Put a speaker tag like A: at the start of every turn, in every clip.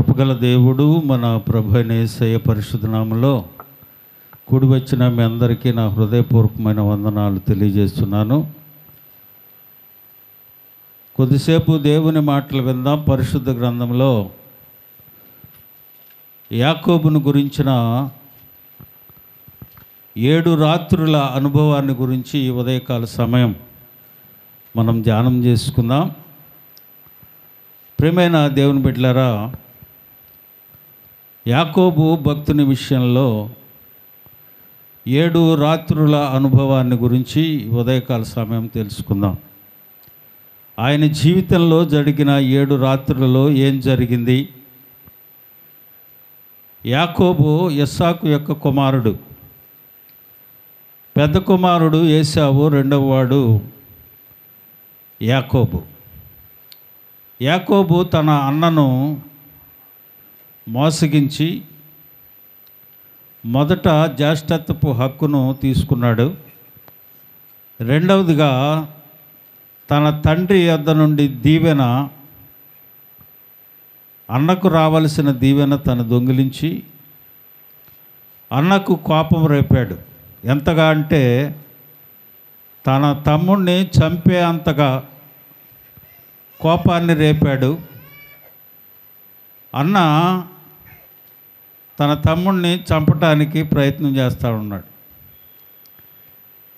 A: కృపగల దేవుడు మన ప్రభు అయిన యేసయ్య పరిశుద్ధ నామములో కూడి వచ్చిన మీ అందరికీ నా హృదయపూర్వకమైన వందనాలు తెలియజేస్తున్నాను. కొద్దిసేపు దేవుని మాటలు విందాం. పరిశుద్ధ గ్రంథంలో యాకోబును గురించిన 7 రాత్రుల అనుభవాన్ని గురించి ఈ ఉదయకాల సమయం మనం ధ్యానం చేసుకుందాం. ప్రియమైన దేవుని బిడ్డలారా, యాకోబు భక్తుని విషయంలో 7 రాత్రుల అనుభవాన్ని గురించి ఉదయకాల సమయం తెలుసుకుందాం. ఆయన జీవితంలో జరిగిన 7 రాత్రులలో ఏం జరిగింది? యాకోబు ఇస్సాకు యొక్క కుమారుడు. పెద్ద కుమారుడు ఏశావు, రెండవ వాడు యాకోబు. యాకోబు తన అన్నను మోసగించి మొదట జ్యేష్ఠత్వపు హక్కును తీసుకున్నాడు. రెండవదిగా తన తండ్రి యొద్ద నుండి దీవెన, అన్నకు రావలసిన దీవెన తను దొంగిలించి అన్నకు కోపం రేపాడు. ఎంతగా అంటే తన తమ్ముడిని చంపే అంతగా కోపాన్ని రేపాడు. అన్న తన తమ్ముడిని చంపటానికి ప్రయత్నం చేస్తూ ఉన్నాడు.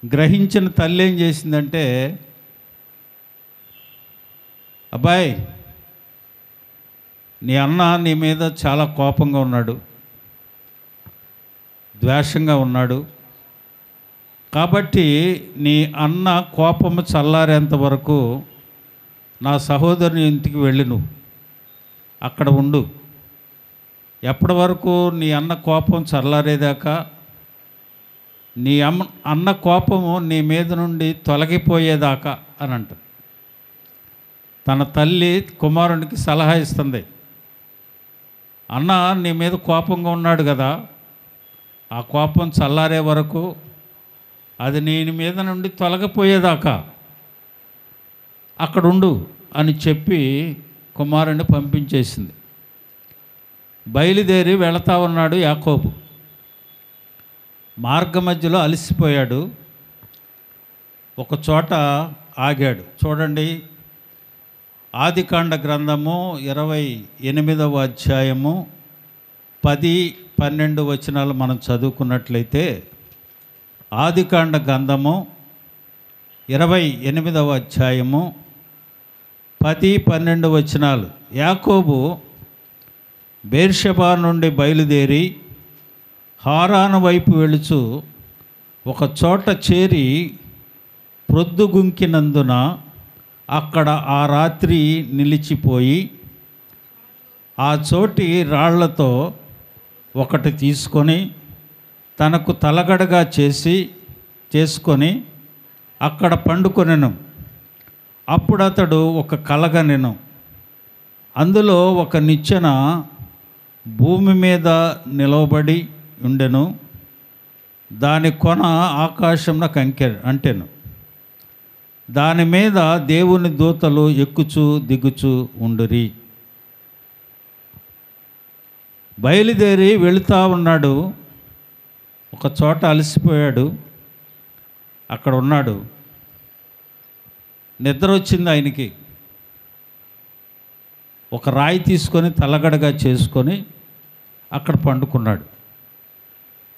A: గ్రహించిన తల్లి ఏం చేసిందంటే, అబ్బాయి, నీ అన్న నీ మీద చాలా కోపంగా ఉన్నాడు, ద్వేషంగా ఉన్నాడు, కాబట్టి నీ అన్న కోపము చల్లారేంత వరకు నా సహోదరుని ఇంటికి వెళ్ళి నువ్వు అక్కడ ఉండు. ఎప్పటి వరకు నీ అన్న కోపం చల్లారేదాకా, నీ అన్న కోపము నీ మీద నుండి తొలగిపోయేదాకా అని అంట. తన తల్లి కుమారునికి సలహా ఇస్తుంది. అన్న నీ మీద కోపంగా ఉన్నాడు కదా, ఆ కోపం చల్లారే వరకు, అది నీ మీద నుండి తొలగిపోయేదాకా అక్కడుండు అని చెప్పి కుమారుని పంపించేసింది. బయలుదేరి వెళతా ఉన్నాడు యాకోబు. మార్గ మధ్యలో అలసిపోయాడు. ఒక చోట ఆగాడు. చూడండి, ఆదికాండ గ్రంథము 28వ అధ్యాయము 10-12 వచనాలు మనం చదువుకున్నట్లయితే, ఆదికాండ గ్రంథము 28వ అధ్యాయము 10-12 వచనాలు. యాకోబు బెర్షెబా నుండి బయలుదేరి హారాను వైపు వెళుచు ఒక చోట చేరి ప్రొద్దుగుంకినందున అక్కడ ఆ రాత్రి నిలిచిపోయి, ఆ చోటి రాళ్లతో ఒకటి తీసుకొని తనకు తలగడగా చేసుకొని అక్కడ పండుకొనెను. అప్పుడు అతడు ఒక కలగనెను. అందులో ఒక నిచ్చెన భూమి మీద నిలవబడి ఉండెను. దాని కొన ఆకాశంలో అంటెను. దాని మీద దేవుని దూతలు ఎక్కుచూ దిగుచూ ఉండురి. బయలుదేరి వెళుతూ ఉన్నాడు. ఒక చోట అలసిపోయాడు. అక్కడ ఉన్నాడు. నిద్ర వచ్చింది ఆయనకి. ఒక రాయి తీసుకొని తలగడగా చేసుకొని అక్కడ పండుకున్నాడు.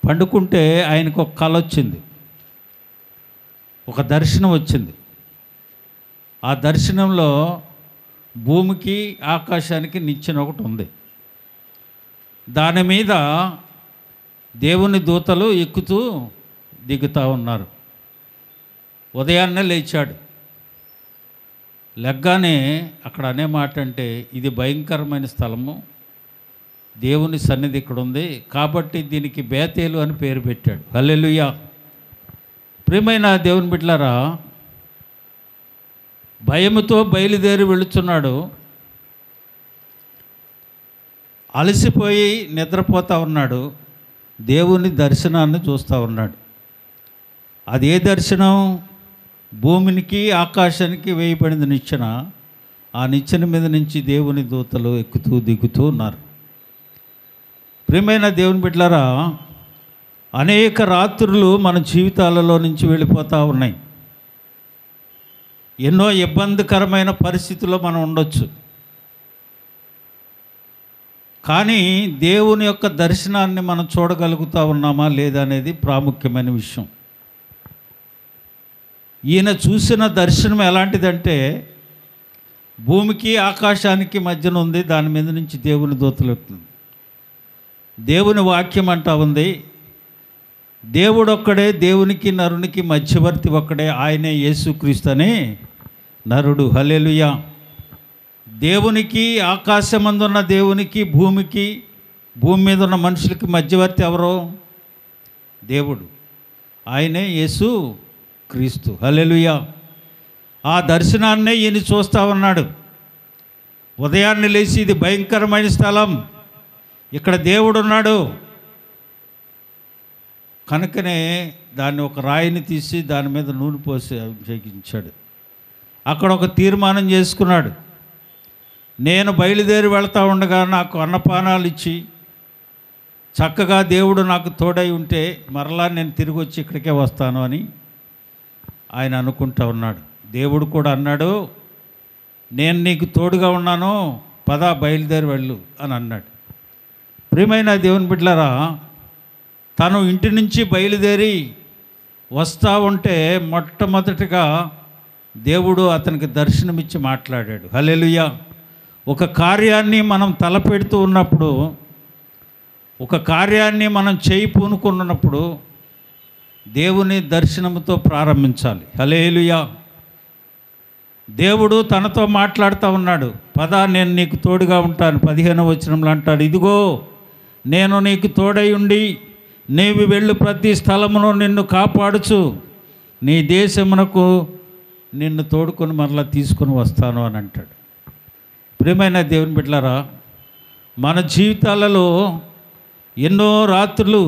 A: పండుకుంటే ఆయనకు ఒక కల వచ్చింది, ఒక దర్శనం వచ్చింది. ఆ దర్శనంలో భూమికి ఆకాశానికి నిచ్చెన ఒకటి ఉంది. దాని మీద దేవుని దూతలు ఎక్కుతూ దిగుతూ ఉన్నారు. ఉదయాన్నే లేచాడు. లెగ్గానే అక్కడ అనే మాట అంటే, ఇది భయంకరమైన స్థలము, దేవుని సన్నిధి ఇక్కడ ఉంది, కాబట్టి దీనికి బేతేలు అని పేరు పెట్టాడు. హల్లెలూయా. ప్రియమైన దేవుని బిడ్డలారా, భయముతో బయలుదేరి వెళుతున్నాడు. అలసిపోయి నిద్రపోతూ ఉన్నాడు. దేవుని దర్శనాన్ని చూస్తూ ఉన్నాడు. అదే దర్శనం భూమికి ఆకాశానికి వేయబడింది నిచ్చెన. ఆ నిచ్చెన మీద నుంచి దేవుని దూతలు ఎక్కుతూ దిగుతూ ఉన్నారు. ప్రియమైన దేవుని బిడ్డలారా, అనేక రాత్రులు మన జీవితాలలో నుంచి వెళ్ళిపోతూ ఉన్నాయి. ఎన్నో ఇబ్బందికరమైన పరిస్థితుల్లో మనం ఉండొచ్చు. కానీ దేవుని యొక్క దర్శనాన్ని మనం చూడగలుగుతూ ఉన్నామా లేదా అనేది ప్రాముఖ్యమైన విషయం. ఈయన చూసిన దర్శనం ఎలాంటిదంటే, భూమికి ఆకాశానికి మధ్యన ఉంది, దాని మీద నుంచి దేవుని దూతలు. దేవుని వాక్యం అంటా ఉంది, దేవుడు ఒక్కడే, దేవునికి నరునికి మధ్యవర్తి ఒక్కడే, ఆయనే యేసుక్రీస్తు అనే నరుడు. హల్లెలూయా. దేవునికి, ఆకాశమందున్న దేవునికి, భూమికి, భూమి మీద ఉన్న మనుషులకి మధ్యవర్తి ఎవరో? దేవుడు, ఆయనే యేసు క్రీస్తు. హల్లెలూయా. ఆ దర్శనాన్నే ఈయన చూస్తూ ఉన్నాడు. ఉదయాన్నే లేచి, ఇది భయంకరమైన స్థలం, ఇక్కడ దేవుడు ఉన్నాడు కనుకనే దాన్ని ఒక రాయిని తీసి దాని మీద నూనె పోసి అభిషేకించాడు. అక్కడ ఒక తీర్మానం చేసుకున్నాడు, నేను బయలుదేరి వెళ్తూ ఉండగా నాకు అన్నపానాలు ఇచ్చి చక్కగా దేవుడు నాకు తోడై ఉంటే మరలా నేను తిరిగి వచ్చి ఇక్కడికే వస్తాను అని ఆయన అనుకుంటా ఉన్నాడు. దేవుడు కూడా అన్నాడు, నేను నీకు తోడుగా ఉన్నాను, పద బయలుదేరి వెళ్ళు అని అన్నాడు. ప్రియమైన దేవుని బిడ్డలారా, తను ఇంటి నుంచి బయలుదేరి వస్తూ ఉంటే మొట్టమొదటిగా దేవుడు అతనికి దర్శనమిచ్చి మాట్లాడాడు. హల్లెలూయా. ఒక కార్యాన్ని మనం తలపెడుతూ ఉన్నప్పుడు, ఒక కార్యాన్ని మనం చేయి పూనుకున్నప్పుడు దేవుని దర్శనంతో ప్రారంభించాలి. హల్లెలూయా. దేవుడు తనతో మాట్లాడుతూ ఉన్నాడు, పద నేను నీకు తోడుగా ఉంటాను. 15వ వచనంలో అంటాడు, ఇదిగో నేను నీకు తోడై ఉండి నీవు వెళ్ళు ప్రతి స్థలమును నిన్ను కాపాడుచు నీ దేశమునకు నిన్ను తోడుకొని మరలా తీసుకొని వస్తాను అని అంటాడు. ప్రియమైన దేవుని బిడ్డలారా, మన జీవితాలలో ఎన్నో రాత్రులు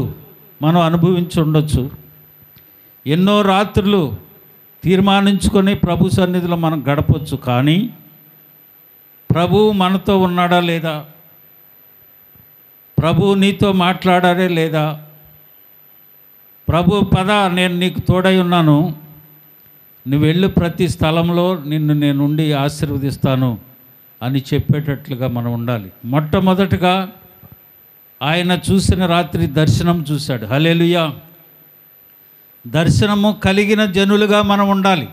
A: మనం అనుభవించి ఉండొచ్చు. ఎన్నో రాత్రులు తీర్మానించుకొని ప్రభు సన్నిధిలో మనం గడపచ్చు. కానీ ప్రభువు మనతో ఉన్నాడా లేదా? ప్రభువు నీతో మాట్లాడారే లేదా? ప్రభు, పద నేను నీకు తోడై ఉన్నాను, నువ్వు వెళ్ళు ప్రతి స్థలంలో నిన్ను నేనుండి ఆశీర్వదిస్తాను అని చెప్పేటట్లుగా మనం ఉండాలి. మొట్టమొదటిగా ఆయన చూసిన రాత్రి దర్శనం చూశాడు. హల్లెలూయా. దర్శనము కలిగిన జనులుగా మనం ఉండాలి,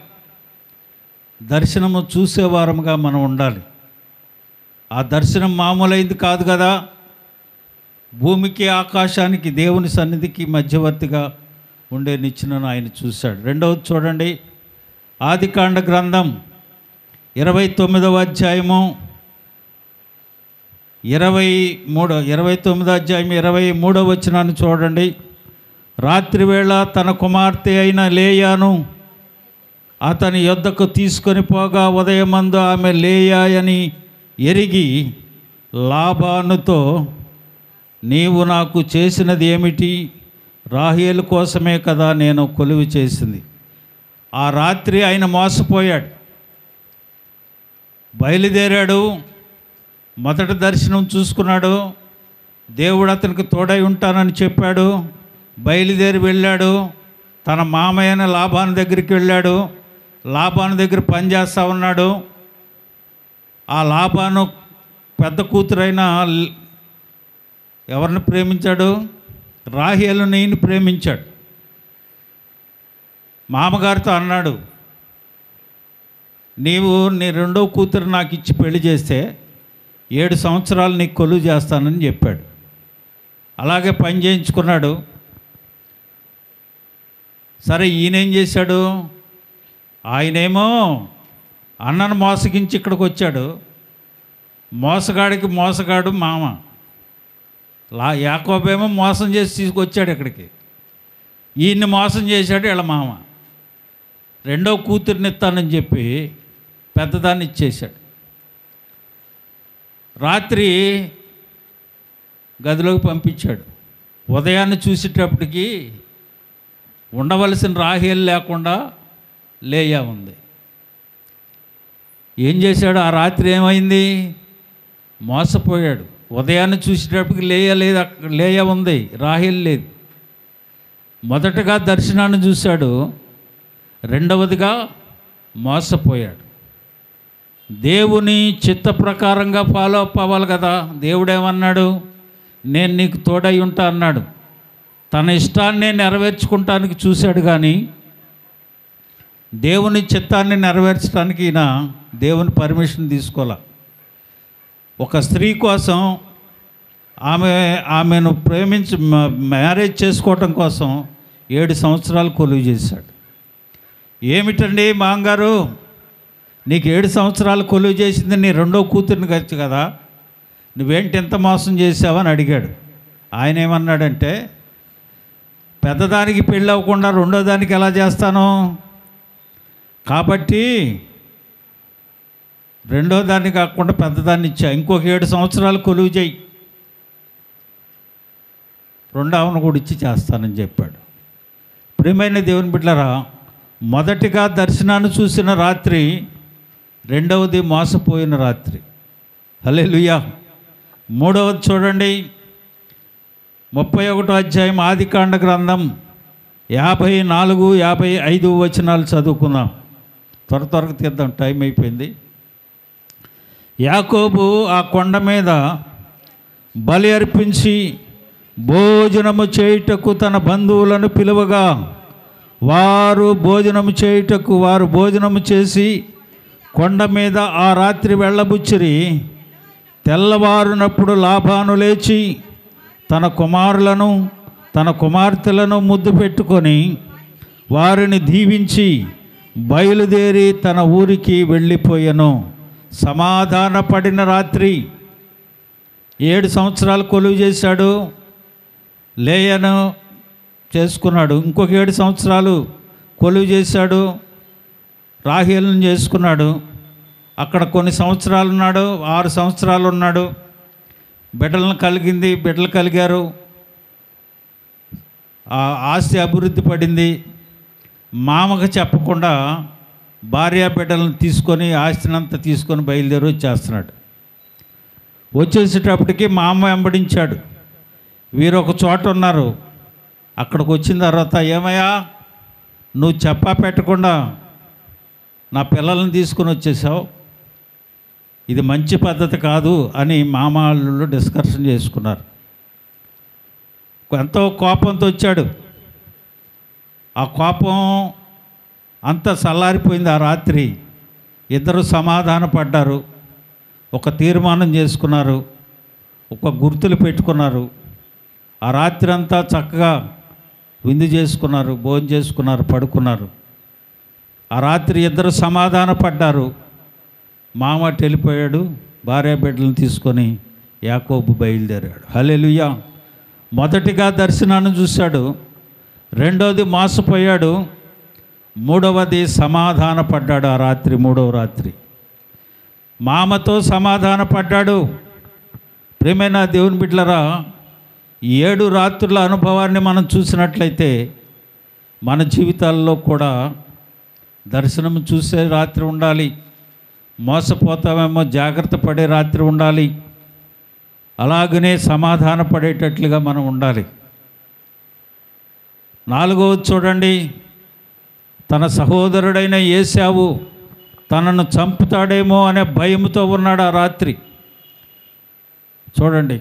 A: దర్శనము చూసేవారముగా మనం ఉండాలి. ఆ దర్శనం మామూలైంది కాదు కదా. భూమికి ఆకాశానికి దేవుని సన్నిధికి మధ్యవర్తిగా ఉండే నిచ్చెనను ఆయన చూశాడు. రెండవది చూడండి, ఆదికాండ గ్రంథం 29వ అధ్యాయము 29వ అధ్యాయం 23వ వచనాన్ని చూడండి. రాత్రివేళ తన కుమార్తె అయిన లేయాను అతని యొద్దకు తీసుకొని పోగా ఉదయమందు ఆమె లేయా అని ఎరిగి లాబానుతో, నీవు నాకు చేసినది ఏమిటి? రాహేలు కోసమే కదా నేను కొలువు చేసింది. ఆ రాత్రి ఆయన మోసపోయాడు. బయలుదేరాడు, మొదటి దర్శనం చూసుకున్నాడు, దేవుడు అతనికి తోడై ఉంటానని చెప్పాడు. బయలుదేరి వెళ్ళాడు, తన మామయ్యన లాబాను దగ్గరికి వెళ్ళాడు. లాబాను దగ్గర పనిచేస్తూ ఉన్నాడు. ఆ లాబాను పెద్ద కూతురైన ఎవరిని ప్రేమించాడు? రాహేలుని ప్రేమించాడు. మామగారితో అన్నాడు, నీవు నీ రెండో కూతురు నాకు ఇచ్చి పెళ్లి చేస్తే 7 సంవత్సరాలు నీకు కొలువు చేస్తానని చెప్పాడు. అలాగే పని చేయించుకున్నాడు. సరే, ఈయనేం చేశాడు? ఆయనేమో అన్నను మోసగించి ఇక్కడికి వచ్చాడు. మోసగాడికి మోసగాడు మామ. యాకోబేమో మోసం చేసి తీసుకొచ్చాడు ఇక్కడికి. ఈయన్ని మోసం చేశాడు వీళ్ళ మామ. రెండో కూతుర్ని ఇస్తానని చెప్పి పెద్దదాన్ని ఇచ్చేశాడు. రాత్రి గదిలోకి పంపించాడు. ఉదయాన్నే చూసేటప్పటికి ఉండవలసిన రాహేలు లేకుండా లేయా ఉంది. ఏం చేశాడు? ఆ రాత్రి ఏమైంది? మోసపోయాడు. ఉదయాన్ని చూసేటప్పటికి లేయ ఉంది, రాహేల్ లేదు. మొదటగా దర్శనాన్ని చూశాడు, రెండవదిగా మోసపోయాడు. దేవుని చిత్త ప్రకారంగా ఫాలో అప్ అవ్వాలి కదా. దేవుడేమన్నాడు? నేను నీకు తోడై ఉంటా అన్నాడు. తన ఇష్టాన్ని నెరవేర్చుకుంటానికి చూశాడు, కానీ దేవుని చిత్తాన్ని నెరవేర్చడానికి ఈయన దేవుని పర్మిషన్ తీసుకోలే. ఒక స్త్రీ కోసం ఆమెను ప్రేమించి మ్యారేజ్ చేసుకోవటం కోసం 7 సంవత్సరాలు కొలువు చేశాడు. ఏమిటండి మాంగారు, నీకు 7 సంవత్సరాలు కొలువు చేసింది నీ రెండో కూతుర్ని ఖర్చు కదా, నువ్వేంటి ఎంత మోసం చేసావని అడిగాడు. ఆయన ఏమన్నాడంటే, పెద్దదానికి పెళ్ళి అవ్వకుండా రెండో దానికి ఎలా చేస్తాను, కాబట్టి రెండో దాన్ని కాకుండా పెద్దదాన్ని ఇచ్చా, ఇంకొక 7 సంవత్సరాలు కొలువు చేయి, రెండవను కూడా ఇచ్చి చేస్తానని చెప్పాడు. ప్రియమైన దేవుని బిడ్డలారా, మొదటిగా దర్శనాన్ని చూసిన రాత్రి, రెండవది మోసపోయిన రాత్రి. హల్లెలూయా. మూడవది చూడండి, 31వ అధ్యాయం ఆదికాండ గ్రంథం 54, 55 వచనాలు చదువుకుందాం. త్వరగా తీద్దాం, టైం అయిపోయింది. యాకోబు ఆ కొండ మీద బలి అర్పించి భోజనము చేయుటకు తన బంధువులను పిలువగా, వారు భోజనము చేసి కొండ మీద ఆ రాత్రి వెళ్ళబుచ్చిరి. తెల్లవారునప్పుడు లాబాను లేచి తన కుమారులను తన కుమార్తెలను ముద్దు పెట్టుకొని వారిని దీవించి బయలుదేరి తన ఊరికి వెళ్ళిపోయాను. సమాధాన పడిన రాత్రి. 7 సంవత్సరాలు కొలువు చేశాడు, లేయను చేసుకున్నాడు. ఇంకొక 7 సంవత్సరాలు కొలువు చేశాడు, రాహేలును చేసుకున్నాడు. అక్కడ కొన్ని సంవత్సరాలు ఉన్నాడు, 6 సంవత్సరాలు ఉన్నాడు. బిడ్డలు కలిగారు, ఆ ఆస్తి అభివృద్ధి పడింది. మామకు చెప్పకుండా భార్య బిడ్డలను తీసుకొని ఆస్తినంతా తీసుకొని బయలుదేరి వచ్చేస్తున్నాడు. వచ్చేసేటప్పటికి మామ వెంబడించాడు. వీరు ఒక చోట ఉన్నారు. అక్కడికి వచ్చిన తర్వాత, ఏమయ్యా నువ్వు చెప్పా పెట్టకుండా నా పిల్లల్ని తీసుకొని వచ్చేసావు, ఇది మంచి పద్ధతి కాదు అని మామలు డిస్కషన్ చేసుకున్నారు. ఎంతో కోపంతో వచ్చాడు. ఆ కోపం అంతా చల్లారిపోయింది. ఆ రాత్రి ఇద్దరు సమాధాన పడ్డారు, ఒక తీర్మానం చేసుకున్నారు, ఒక గుర్తులు పెట్టుకున్నారు. ఆ రాత్రి అంతా చక్కగా విందు చేసుకున్నారు, భోజనం చేసుకున్నారు, పడుకున్నారు. ఆ రాత్రి ఇద్దరు సమాధాన పడ్డారు. మామ వెళ్ళిపోయాడు, భార్య బిడ్డలను తీసుకొని యాకోబు బయలుదేరాడు. హల్లెలూయా. మొదటిగా దర్శనాన్ని చూశాడు, రెండవది మోసపోయాడు, మూడవది సమాధాన పడ్డాడు. ఆ రాత్రి, మూడవ రాత్రి మామతో సమాధాన పడ్డాడు. ప్రియమైన దేవుని బిడ్డలారా, 7 రాత్రుల అనుభవాన్ని మనం చూసినట్లయితే మన జీవితాల్లో కూడా దర్శనం చూసే రాత్రి ఉండాలి, మోసపోతామేమో జాగ్రత్త పడే రాత్రి ఉండాలి, అలాగనే సమాధాన పడేటట్లుగా మనం ఉండాలి. 4వది చూడండి, తన సహోదరుడైన ఏశావు తనను చంపుతాడేమో అనే భయంతో ఉన్నాడు ఆ రాత్రి. చూడండి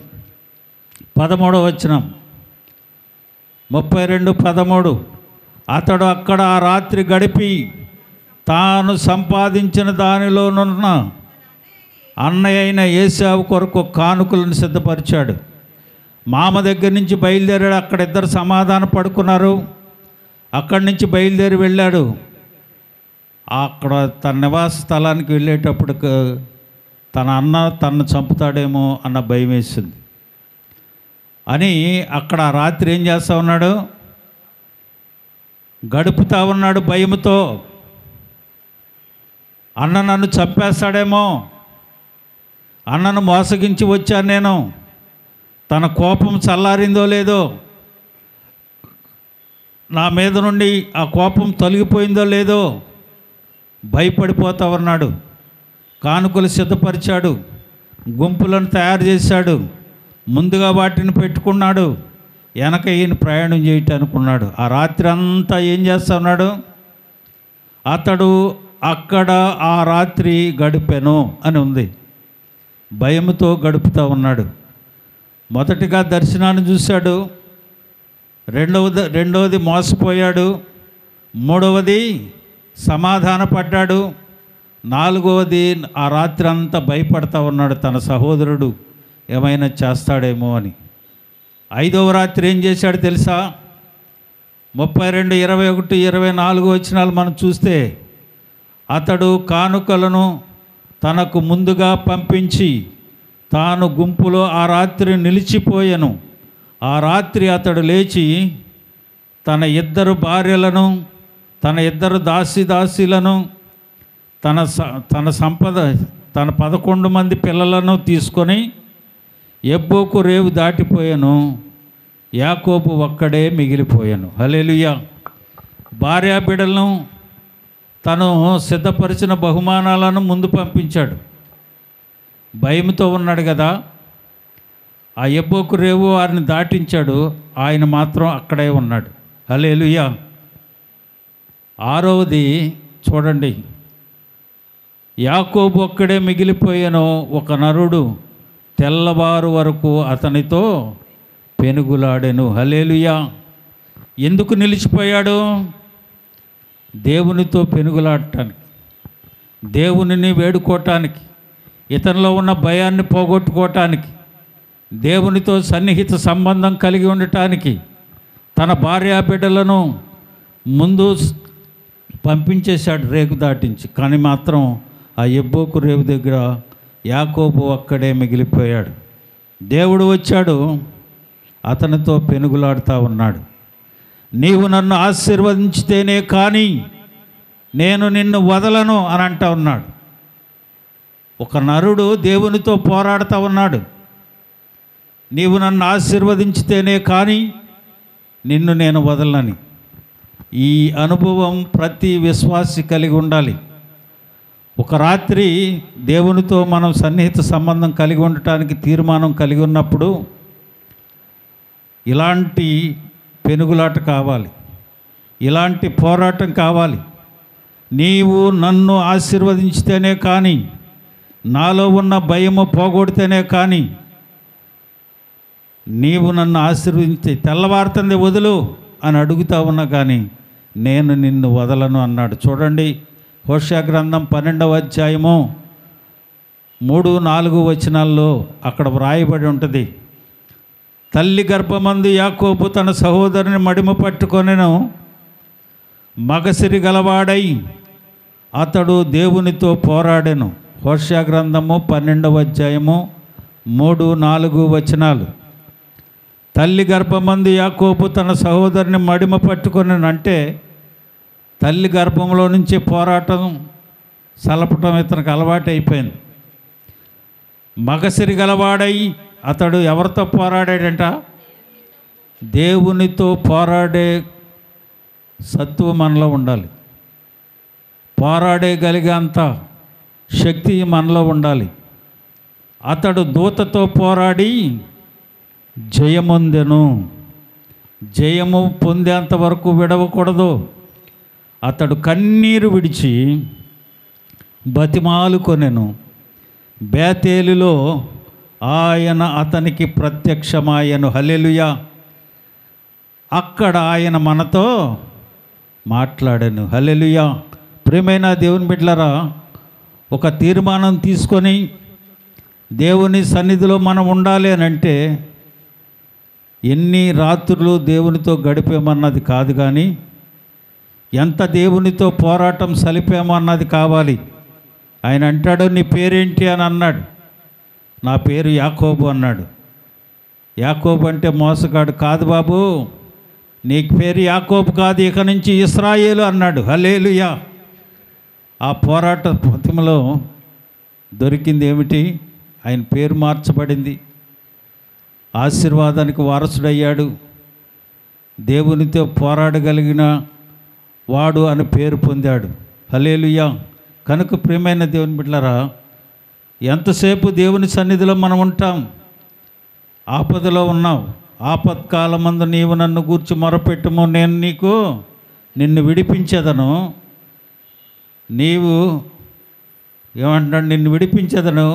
A: 13వ వచనం, 32:13. అతడు అక్కడ ఆ రాత్రి గడిపి తాను సంపాదించిన దానిలోనున్న అన్నయ్య అయిన ఏశావు కొరకు కానుకలను సిద్ధపరిచాడు. మామ దగ్గర నుంచి బయలుదేరాడు. అక్కడ ఇద్దరు సమాధాన పడుకున్నారు. అక్కడి నుంచి బయలుదేరి వెళ్ళాడు. అక్కడ తన నివాస స్థలానికి వెళ్ళేటప్పుడు తన అన్న తనను చంపుతాడేమో అన్న భయం వేసింది అని అక్కడ రాత్రి ఏం చేస్తూ ఉన్నాడు, గడుపుతూ ఉన్నాడు భయంతో. అన్న నన్ను చంపేస్తాడేమో, అన్నను మోసగించి వచ్చాను నేను, తన కోపం చల్లారిందో లేదో, నా మీద నుండి ఆ కోపం తొలగిపోయిందో లేదో భయపడిపోతూ ఉన్నాడు. కానుకలు సిద్ధపరిచాడు, గుంపులను తయారు చేశాడు, ముందుగా వాటిని పెట్టుకున్నాడు, వెనక ఈయన ప్రయాణం చేయటానికి ఉన్నాడు. ఆ రాత్రి అంతా ఏం చేస్తా ఉన్నాడు? అతడు అక్కడ ఆ రాత్రి గడిపెను అని ఉంది. భయంతో గడుపుతూ ఉన్నాడు. మొదటిగా దర్శనాన్ని చూశాడు, రెండవది మోసపోయాడు, మూడవది సమాధానపడ్డాడు, నాలుగవది ఆ రాత్రి అంతా భయపడతా ఉన్నాడు తన సహోదరుడు ఏమైనా చేస్తాడేమో అని. ఐదవ రాత్రి ఏం చేశాడు తెలుసా? 32, 21, 24 వచనాలు మనం చూస్తే, అతడు కానుకలను తనకు ముందుగా పంపించి తాను గుంపులో ఆ రాత్రి నిలిచిపోయాను. ఆ రాత్రి అతడు లేచి తన 2 భార్యలను, తన 2 దాసీలను, తన సంపద, తన 11 మంది పిల్లలను తీసుకొని యబ్బోకు రేవు దాటిపోయాను. యాకోబు ఒక్కడే మిగిలిపోయాను. హల్లెలూయా. భార్యా బిడ్డలను, తను సిద్ధపరిచిన బహుమానాలను ముందు పంపించాడు. భయంతో ఉన్నాడు కదా. ఆ యబ్బోకు రేవు వారిని దాటించాడు, ఆయన మాత్రం అక్కడే ఉన్నాడు. హల్లెలూయా. ఆరవది చూడండి, యాకోబు ఒక్కడే మిగిలిపోయాను. ఒక నరుడు తెల్లవారు వరకు అతనితో పెనుగులాడెను. హల్లెలూయా. ఎందుకు నిలిచిపోయాడు? దేవునితో పెనుగులాడటానికి, దేవునిని వేడుకోవటానికి, ఇతనిలో ఉన్న భయాన్ని పోగొట్టుకోవటానికి, దేవునితో సన్నిహిత సంబంధం కలిగి ఉండటానికి తన భార్యా బిడ్డలను ముందు పంపించేశాడు రేగు దాటించి. కానీ మాత్రం ఆ యబ్బోకు రేవు దగ్గర యాకోబు ఒక్కడే మిగిలిపోయాడు. దేవుడు వచ్చాడు, అతనితో పెనుగులాడుతూ ఉన్నాడు. నీవు నన్ను ఆశీర్వదించితేనే కానీ నేను నిన్ను వదలను అని అంటా ఉన్నాడు. ఒక నరుడు దేవునితో పోరాడుతూ ఉన్నాడు. నీవు నన్ను ఆశీర్వదించితేనే కానీ నిన్ను నేను వదలని. ఈ అనుభవం ప్రతి విశ్వాసి కలిగి ఉండాలి. ఒక రాత్రి దేవునితో మనం సన్నిహిత సంబంధం కలిగి ఉండటానికి తీర్మానం కలిగి ఉన్నప్పుడు ఇలాంటి పెనుగులాట కావాలి, ఇలాంటి పోరాటం కావాలి. నీవు నన్ను ఆశీర్వదించితేనే కానీ, నాలో ఉన్న భయము పోగొడితేనే కానీ, నీవు నన్ను ఆశీర్వదించి తెల్లవారుతుంది వదులు అని అడుగుతా ఉన్నా కానీ నేను నిన్ను వదలను అన్నాడు. చూడండి, హోషేయ గ్రంథం 12వ అధ్యాయము 3, 4 వచనాల్లో అక్కడ వ్రాయబడి ఉంటుంది. తల్లి గర్భమందు యాకోబు తన సహోదరుని మడిమ పట్టుకొనెను, మగసిరి గలవాడై అతడు దేవునితో పోరాడెను. హోషేయ గ్రంథము 12వ అధ్యాయము 3, 4 వచనాలు. తల్లి గర్భమందు యాకోబు తన సహోదరుని మడిమ పట్టుకొనెను అంటే తల్లి గర్భంలో నుంచి పోరాటం సలపటం ఇతనికి అలవాటు అయిపోయింది. మగసిరి గలవాడై అతడు ఎవరితో పోరాడాడంట? దేవునితో పోరాడే సత్తువ మనలో ఉండాలి. పోరాడగలిగేంత శక్తి మనలో ఉండాలి. అతడు దూతతో పోరాడి జయమొందెను. జయము పొందేంత వరకు విడవకూడదు. అతడు కన్నీరు విడిచి బతిమాలుకొనెను. బేతేలులో ఆయన అతనికి ప్రత్యక్షమాయను. హల్లెలూయా. అక్కడ ఆయన మనతో మాట్లాడాను. హల్లెలూయా. ప్రియమైన దేవుని బిడ్డలారా, ఒక తీర్మానం తీసుకొని దేవుని సన్నిధిలో మనం ఉండాలి అని అంటే ఎన్ని రాత్రులు దేవునితో గడిపామన్నది కాదు, కానీ ఎంత దేవునితో పోరాటం సలిపామో అన్నది కావాలి. ఆయన అంటాడు, నీ పేరేంటి అని అన్నాడు. నా పేరు యాకోబు అన్నాడు. యాకోబు అంటే మోసగాడు కాదు బాబు, నీ పేరు యాకోబు కాదు, ఇక నుంచి ఇశ్రాయేలు అన్నాడు. హల్లెలూయా. ఆ పోరాట పథంలో దొరికింది ఏమిటి? ఆయన పేరు మార్చబడింది. ఆశీర్వాదానికి వారసుడయ్యాడు. దేవునితో పోరాడగలిగిన వాడు అని పేరు పొందాడు. హల్లెలూయా. కనుక ప్రియమైన దేవుని బిడ్డలారా, ఎంతసేపు దేవుని సన్నిధిలో మనం ఉంటాం? ఆపదలో ఉన్నావు. ఆపత్కాలమందు నీవు నన్ను గూర్చి మొరపెట్టుము, నేను నిన్ను విడిపించేదను. నీవు ఏమంటాడు? నిన్ను విడిపించేదను,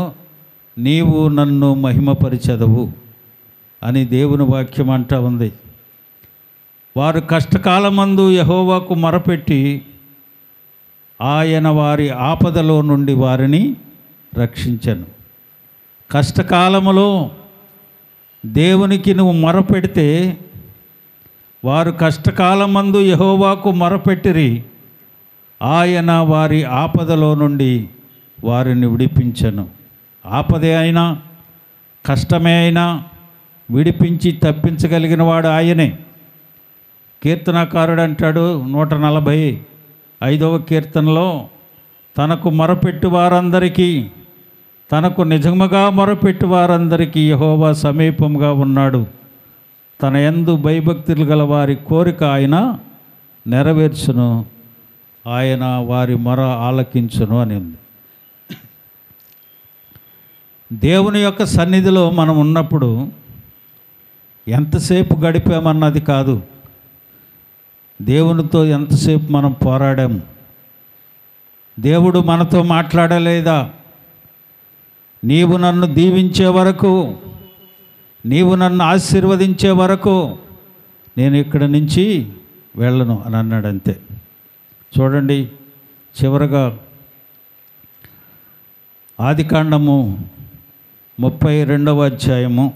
A: నీవు నన్ను మహిమపరిచెదవు అని దేవుని వాక్యం అంటా ఉంది. వారు కష్టకాలమందు యెహోవాకు మొరపెట్టి ఆయన వారి ఆపదలో నుండి వారిని రక్షించెను. కష్టకాలములో దేవునికి నువ్వు మొరపెడితే, వారు కష్టకాలమందు యెహోవాకు మొరపెట్టిరి, ఆయన వారి ఆపదలో నుండి వారిని విడిపించెను. ఆపదే అయినా కష్టమే అయినా విడిపించి తప్పించగలిగిన వాడు ఆయనే. కీర్తనాకారుడు అంటాడు 145వ కీర్తనలో, తనకు మొరపెట్టు వారందరికీ, తనకు నిజముగా మొరపెట్టు వారందరికీ యెహోవా సమీపంగా ఉన్నాడు. తన యందు భయభక్తులు గల వారి కోరిక ఆయన నెరవేర్చును, ఆయన వారి మొర ఆలకించును అని ఉంది. దేవుని యొక్క సన్నిధిలో మనం ఉన్నప్పుడు ఎంతసేపు గడిపామన్నది కాదు, దేవునితో ఎంతసేపు మనం పోరాడాము. దేవుడు మనతో మాట్లాడలేదా? నీవు నన్ను దీవించే వరకు, నీవు నన్ను ఆశీర్వదించే వరకు నేను ఇక్కడి నుంచి వెళ్ళను అని అన్నాడు. అంతే. చూడండి, చివరగా ఆదికాండము 32వ అధ్యాయము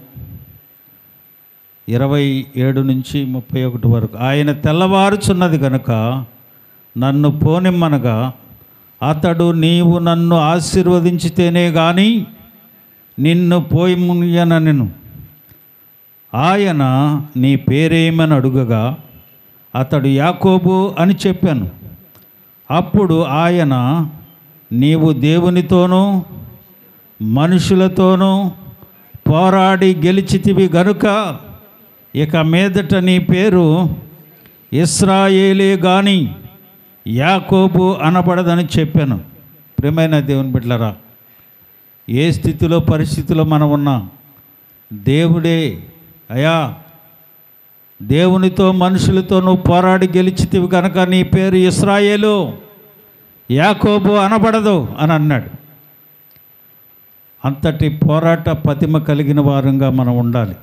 A: 27 నుంచి 31 వరకు. ఆయన తెల్లవారుచున్నది గనుక నన్ను పోనిమ్మనగా, అతడు నీవు నన్ను ఆశీర్వదించితేనే గాని నిన్ను పోయిముయ్యనెను. ఆయన నీ పేరేమని అడుగగా అతడు యాకోబు అని చెప్పాను. అప్పుడు ఆయన, నీవు దేవునితోనూ మనుషులతోనూ పోరాడి గెలిచితివి గనుక ఇక మీదట నీ పేరు ఇశ్రాయేలే గాని యాకోబు అనబడదని చెప్పాను. ప్రియమైన దేవుని బిడ్డలారా, ఏ స్థితిలో పరిస్థితిలో మనం ఉన్నా, దేవుడే అయా, దేవునితో మనుషులతో నువ్వు పోరాడి గెలిచితివి కనుక నీ పేరు ఇశ్రాయేలు, యాకోబు అనబడదు అని అన్నాడు. అంతటి పోరాట పతిమ కలిగిన వారంగా మనం ఉండాలి.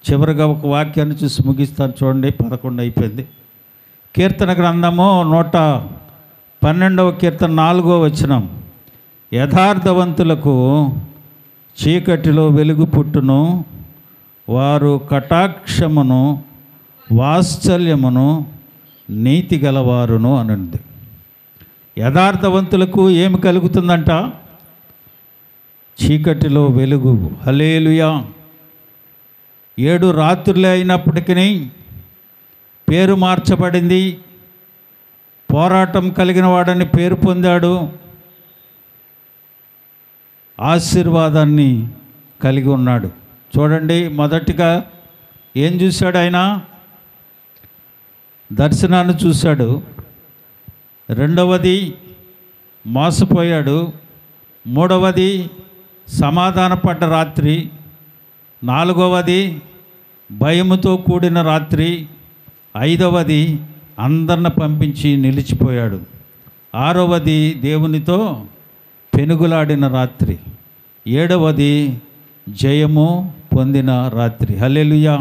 A: చివరిగా ఒక వాక్యాన్ని చూసి ముగిస్తాను. చూడండి, 11 అయిపోయింది. కీర్తన గ్రంథము 112వ కీర్తన 4వ వచనం. యథార్థవంతులకు చీకటిలో వెలుగు పుట్టును, వారు కటాక్షమును వాత్సల్యమును నీతి గలవారును అనండి. యథార్థవంతులకు ఏమి కలుగుతుందంట? చీకటిలో వెలుగు. హల్లెలూయా. 7 రాత్రులే అయినప్పటికీ పేరు మార్చబడింది. పోరాటం కలిగిన వాడని పేరు పొందాడు. ఆశీర్వాదాన్ని కలిగి ఉన్నాడు. చూడండి, మొదటిగా ఏం చూశాడు ఆయన? దర్శనాన్ని చూశాడు. రెండవది మోసపోయాడు. మూడవది సమాధానపడ్డ రాత్రి. నాలుగవది భయముతో కూడిన రాత్రి. ఐదవది అందరిని పంపించి నిలిచిపోయాడు. ఆరవది దేవునితో పెనుగులాడిన రాత్రి. ఏడవది జయము పొందిన రాత్రి. హల్లెలూయా.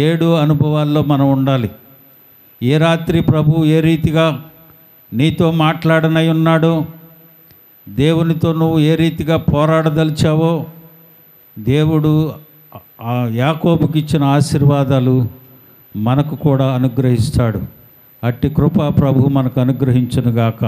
A: 7 అనుభవాల్లో మనం ఉండాలి. ఏ రాత్రి ప్రభు ఏ రీతిగా నీతో మాట్లాడనై ఉన్నాడో, దేవునితో నువ్వు ఏ రీతిగా పోరాడదలిచావో, దేవుడు యాకోబుకి ఇచ్చిన ఆశీర్వాదాలు మనకు కూడా అనుగ్రహిస్తాడు. అట్టి కృప ప్రభు మనకు అనుగ్రహించునుగాక.